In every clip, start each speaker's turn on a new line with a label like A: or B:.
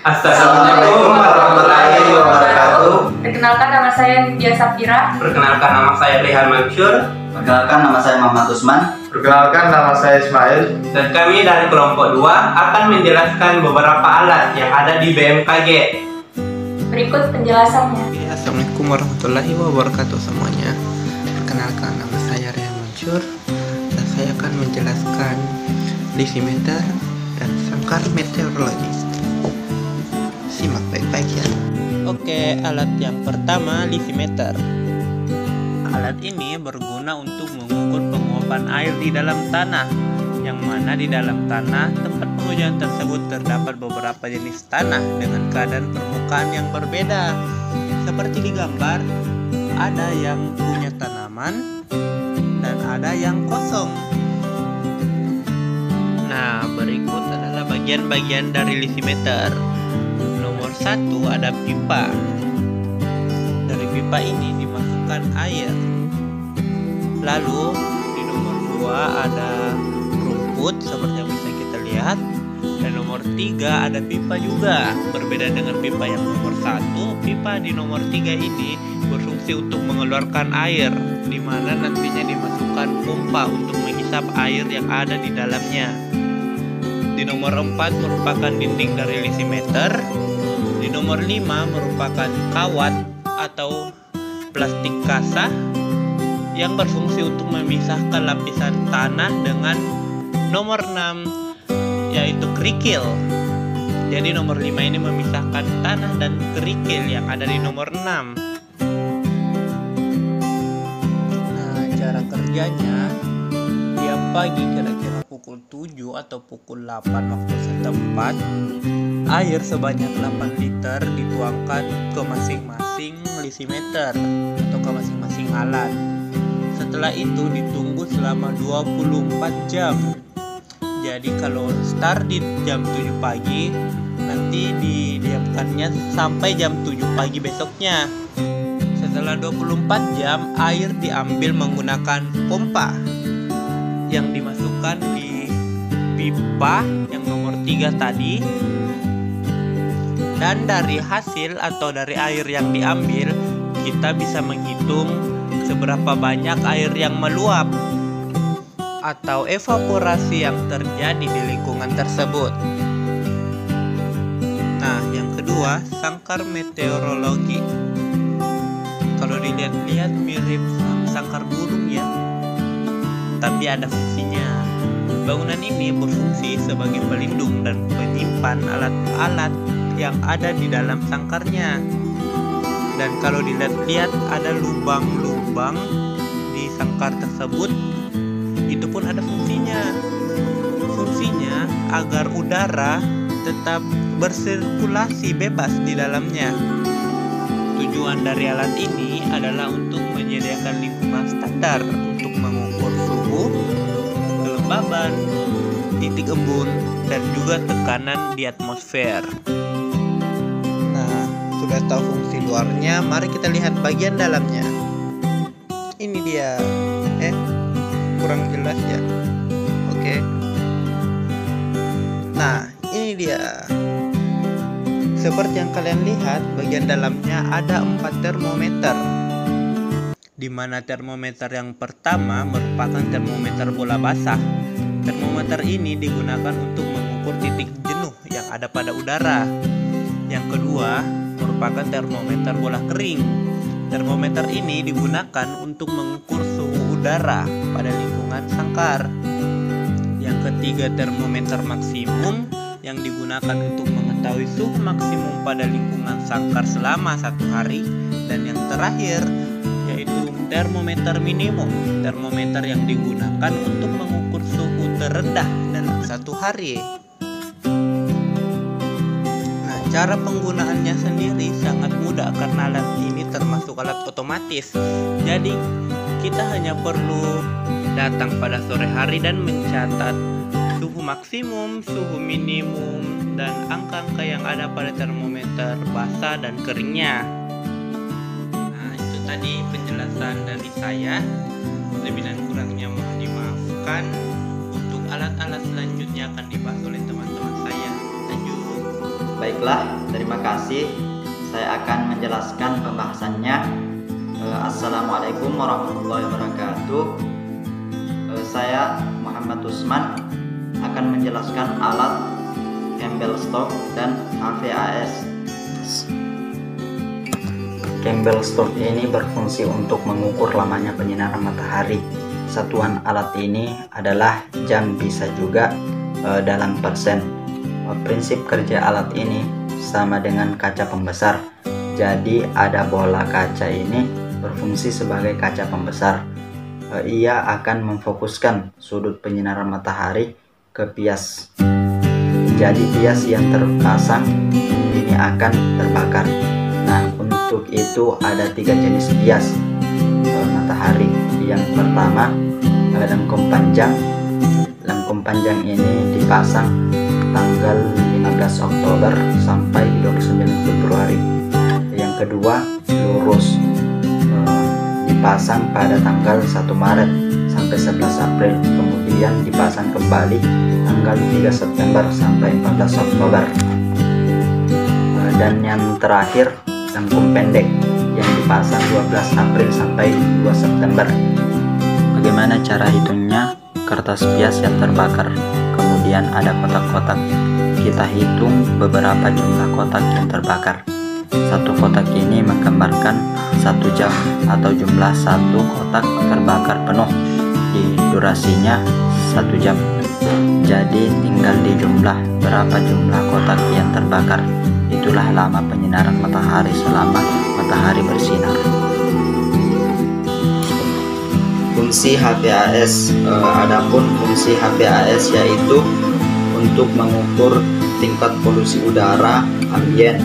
A: Assalamualaikum warahmatullahi wabarakatuh.
B: Perkenalkan, nama saya Nidya Safira.
A: Perkenalkan, nama saya Rehan Mansur.
C: Perkenalkan, nama saya Muhammad Usman.
D: Perkenalkan, nama saya Ismail.
A: Dan kami dari kelompok 2 akan menjelaskan beberapa alat yang ada di BMKG.
B: Berikut penjelasannya.
E: Assalamualaikum warahmatullahi wabarakatuh semuanya. Perkenalkan, nama saya Rehan Mansur dan saya akan menjelaskan lisimeter dan sangkar meteorologis. Simak baik-baik ya. Oke, alat yang pertama lisimeter. Alat ini berguna untuk mengukur penguapan air di dalam tanah, yang mana di dalam tanah tempat pengujian tersebut terdapat beberapa jenis tanah dengan keadaan permukaan yang berbeda. Seperti di gambar, ada yang punya tanaman dan ada yang kosong. Nah, berikut adalah bagian-bagian dari lisimeter. Nomor 1 ada pipa. Dari pipa ini dimasukkan air. Lalu di nomor 2 ada rumput seperti yang bisa kita lihat. Dan nomor 3 ada pipa juga. Berbeda dengan pipa yang nomor 1, pipa di nomor 3 ini berfungsi untuk mengeluarkan air, di mana nantinya dimasukkan pompa untuk menghisap air yang ada di dalamnya. Di nomor 4 merupakan dinding dari lisimeter. Di nomor 5 merupakan kawat atau plastik kasa yang berfungsi untuk memisahkan lapisan tanah dengan nomor 6 yaitu kerikil. Jadi nomor 5 ini memisahkan tanah dan kerikil yang ada di nomor 6. Nah, cara kerjanya tiap pagi kira-kira pukul 7 atau pukul 8 waktu setempat, air sebanyak 8 liter dituangkan ke masing-masing lisimeter atau ke masing-masing alat. Setelah itu ditunggu selama 24 jam. Jadi kalau start di jam 7 pagi, nanti didiamkannya sampai jam 7 pagi besoknya. Setelah 24 jam, air diambil menggunakan pompa yang dimasukkan di pipa yang nomor 3 tadi. Dan dari hasil atau dari air yang diambil, kita bisa menghitung seberapa banyak air yang meluap atau evaporasi yang terjadi di lingkungan tersebut. Nah, yang kedua, sangkar meteorologi. Kalau dilihat-lihat mirip sangkar burung ya, tapi ada fungsinya. Bangunan ini berfungsi sebagai pelindung dan penyimpan alat-alat yang ada di dalam sangkarnya. Dan kalau dilihat-lihat ada lubang-lubang di sangkar tersebut, itu pun ada fungsinya. Fungsinya agar udara tetap bersirkulasi bebas di dalamnya. Tujuan dari alat ini adalah untuk menyediakan lingkungan standar untuk mengukur suhu, kelembaban, titik embun, dan juga tekanan di atmosfer. Nah, sudah tahu fungsi luarnya, mari kita lihat bagian dalamnya. Ini dia. Kurang jelas ya. Oke. Nah, ini dia. Seperti yang kalian lihat, bagian dalamnya ada 4 termometer. Di mana termometer yang pertama merupakan termometer bola basah. Termometer ini digunakan untuk mengukur titik jenuh yang ada pada udara. Yang kedua merupakan termometer bola kering. Termometer ini digunakan untuk mengukur suhu udara pada lingkungan sangkar. Yang ketiga termometer maksimum yang digunakan untuk mengetahui suhu maksimum pada lingkungan sangkar selama 1 hari. Dan yang terakhir yaitu termometer minimum, termometer yang digunakan untuk mengukur suhu terendah dalam 1 hari. Nah, cara penggunaannya sendiri sangat mudah karena alat ini termasuk alat otomatis. Jadi kita hanya perlu datang pada sore hari dan mencatat suhu maksimum, suhu minimum, dan angka-angka yang ada pada termometer basah dan keringnya. Nah, itu tadi penjelasan dari saya. Lebih dan kurangnya mohon dimaafkan. Untuk alat-alat selanjutnya akan dibahas oleh teman-teman saya. Lanjut.
C: Baiklah, Terima kasih. Saya akan menjelaskan pembahasannya. Assalamualaikum warahmatullahi wabarakatuh. Saya Muhammad Usman akan menjelaskan alat Campbell Stock dan HVAS.
F: Campbell Stock ini berfungsi untuk mengukur lamanya penyinaran matahari. Satuan alat ini adalah jam, bisa juga dalam persen. Prinsip kerja alat ini sama dengan kaca pembesar. Jadi ada bola kaca ini berfungsi sebagai kaca pembesar. Ia akan memfokuskan sudut penyinaran matahari ke bias. Jadi bias yang terpasang ini akan terbakar. Nah, untuk itu ada 3 jenis bias matahari. Yang pertama, lengkung panjang. Lengkung panjang ini dipasang tanggal 15 Oktober sampai 29 Februari. Yang kedua, lurus, dipasang pada tanggal 1 Maret sampai 11 April, kemudian dipasang kembali tanggal 3 September sampai 14 Oktober. Dan yang terakhir, lengkung pendek yang dipasang 12 April sampai 2 September. Bagaimana cara hitungnya? Kertas bias yang terbakar, kemudian ada kotak-kotak. Kita hitung beberapa jumlah kotak yang terbakar. Satu kotak ini menggambarkan 1 jam atau jumlah satu kotak terbakar penuh. Di durasinya 1 jam. Jadi tinggal dijumlah berapa jumlah kotak yang terbakar. Itulah lama penyinaran matahari selama matahari bersinar. Fungsi HVAS. Adapun fungsi HVAS yaitu untuk mengukur tingkat polusi udara ambien,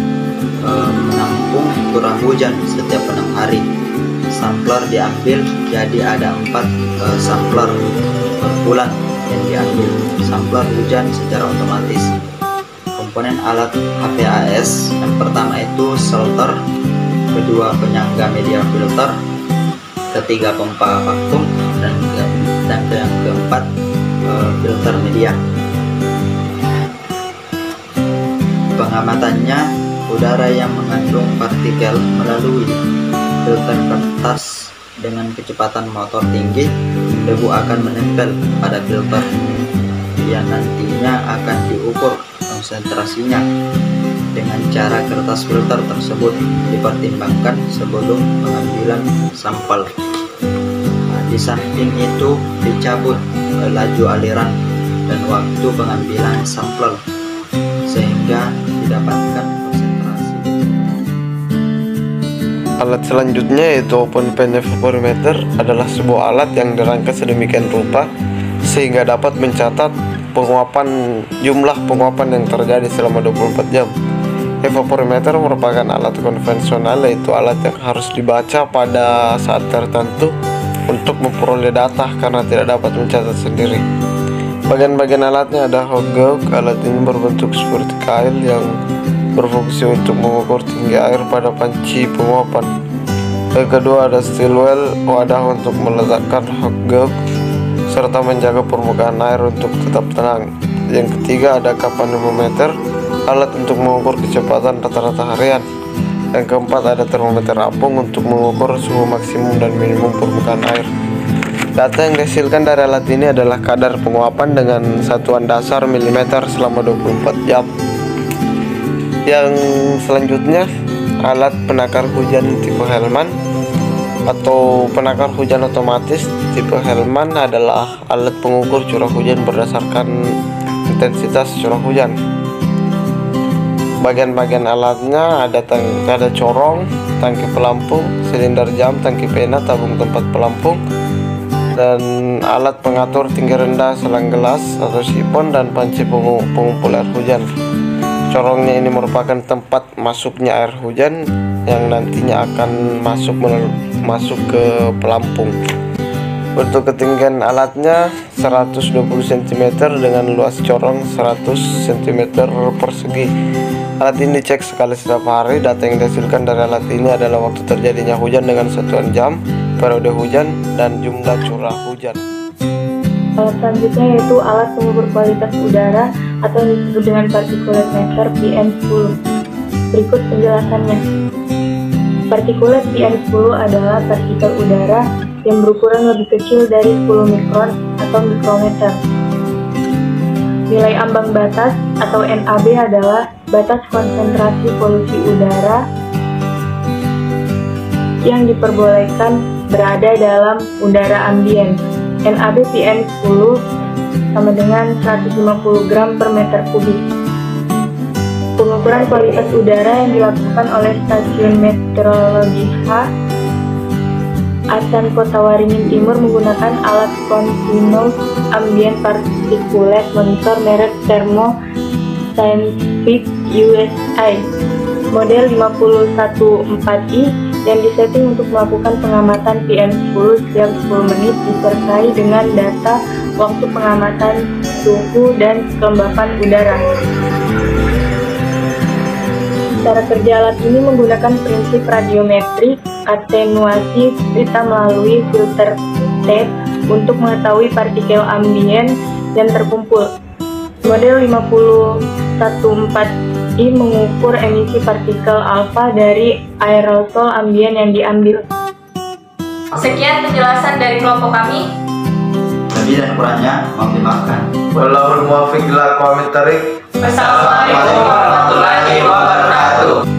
F: menampung curah hujan setiap 6 hari. Sampler diambil, jadi ada 4 sampler per bulan yang diambil. Sampler hujan secara otomatis. Komponen alat HVAS yang pertama itu shelter, kedua penyangga media filter, ketiga pompa vakum, dan yang keempat filter media. Pengamatannya, udara yang mengandung partikel melalui filter kertas dengan kecepatan motor tinggi, debu akan menempel pada filter yang nantinya akan diukur konsentrasinya dengan cara kertas filter tersebut dipertimbangkan sebelum pengambilan sampel. Di samping itu dicabut laju aliran dan waktu pengambilan sampel sehingga didapatkan konsentrasi.
G: Alat selanjutnya yaitu open pan evaporimeter adalah sebuah alat yang dirangka sedemikian rupa sehingga dapat mencatat jumlah penguapan yang terjadi selama 24 jam. Evaporimeter merupakan alat konvensional, yaitu alat yang harus dibaca pada saat tertentu untuk memperoleh data karena tidak dapat mencatat sendiri. Bagian-bagian alatnya ada hot gauge. Alat ini berbentuk seperti kail yang berfungsi untuk mengukur tinggi air pada panci penguapan. Yang kedua ada steel well, wadah untuk meletakkan hot gauge serta menjaga permukaan air untuk tetap tenang. Yang ketiga ada kapanometer, alat untuk mengukur kecepatan rata-rata harian. Yang keempat ada termometer apung untuk mengukur suhu maksimum dan minimum permukaan air. Data yang dihasilkan dari alat ini adalah kadar penguapan dengan satuan dasar milimeter selama 24 jam. Yang selanjutnya alat penakar hujan tipe Hellman atau penakar hujan otomatis. Tipe Hellman adalah alat pengukur curah hujan berdasarkan intensitas curah hujan. Bagian-bagian alatnya ada corong, tangki pelampung, silinder jam, tangki pena, tabung tempat pelampung, dan alat pengatur tinggi rendah selang gelas atau sifon, dan panci pengumpul air hujan. Corongnya ini merupakan tempat masuknya air hujan yang nantinya akan masuk ke pelampung. Untuk ketinggian alatnya 120 cm dengan luas corong 100 cm persegi. Alat ini dicek sekali setiap hari. Data yang dihasilkan dari alat ini adalah waktu terjadinya hujan dengan satuan jam, periode hujan, dan jumlah curah hujan.
B: Alat selanjutnya yaitu alat pengukur kualitas udara atau disebut dengan particulate meter PM10. Berikut penjelasannya. Partikulat PM10 adalah partikel udara yang berukuran lebih kecil dari 10 mikron atau mikrometer. Nilai ambang batas atau NAB adalah batas konsentrasi polusi udara yang diperbolehkan berada dalam udara ambien. NAB PM10 sama dengan 150 gram per meter kubik. Pengukuran kualitas udara yang dilakukan oleh Stasiun Meteorologi H. Asan Kota Waringin Timur menggunakan alat Continuous Ambient Particulate Monitor merek Thermo Scientific USA model 514i yang disetting untuk melakukan pengamatan PM10 setiap 10 menit disertai dengan data waktu pengamatan suhu dan kelembapan udara. Cara kerja alat ini menggunakan prinsip radiometrik atenuasi serta melalui filter tape untuk mengetahui partikel ambien yang terkumpul. Model 514i mengukur emisi partikel alfa dari aerosol ambien yang diambil.
H: Sekian penjelasan dari kelompok kami.
C: Lebih dan kurangnya mohon dimaafkan.
D: Wallahul muwaffiq ila aqwamit thoriq.
H: Wassalamualaikum warahmatullahi wabarakatuh.